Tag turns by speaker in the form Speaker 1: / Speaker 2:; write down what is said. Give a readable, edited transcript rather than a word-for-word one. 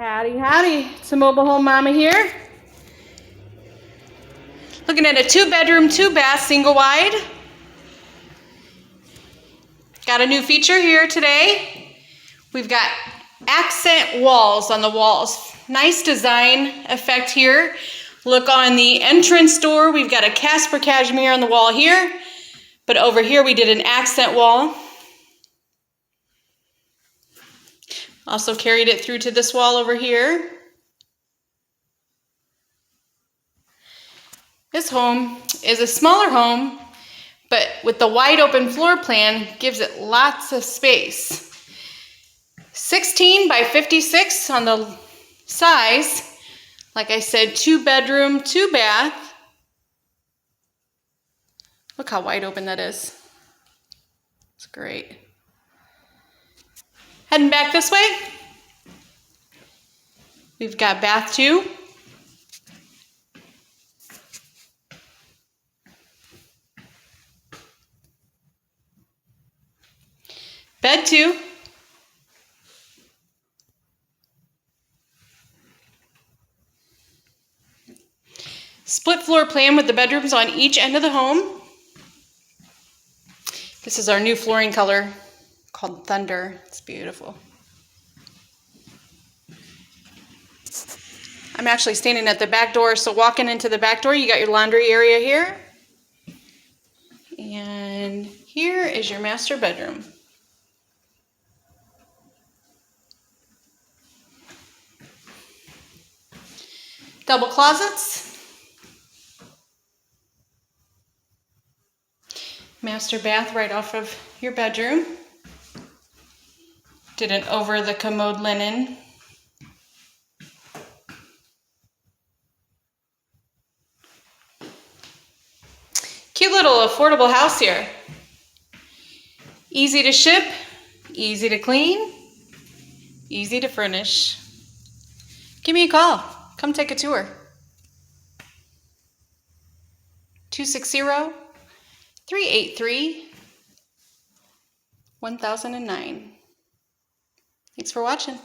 Speaker 1: Howdy, howdy. It's a mobile home mama here. Looking at a 2-bedroom, 2-bath, single wide. Got a new feature here today. We've got accent walls on the walls. Nice design effect here. Look on the entrance door. We've got a Casper cashmere on the wall here. But over here we did an accent wall. Also carried it through to this wall over here. This home is a smaller home, but with the wide open floor plan, gives it lots of space. 16 by 56 on the size. Like I said, 2-bedroom, 2-bath. Look how wide open that is. It's great. Heading back this way, we've got bath 2. Bed 2. Split floor plan with the bedrooms on each end of the home. This is our new flooring color called Thunder. It's beautiful. I'm actually standing at the back door, so walking into the back door, you got your laundry area here. And here is your master bedroom. Double closets. Master bath right off of your bedroom. Did an over the commode linen. Cute little affordable house here. Easy to ship, easy to clean, easy to furnish. Give me a call. Come take a tour. 260-383-1009. Thanks for watching.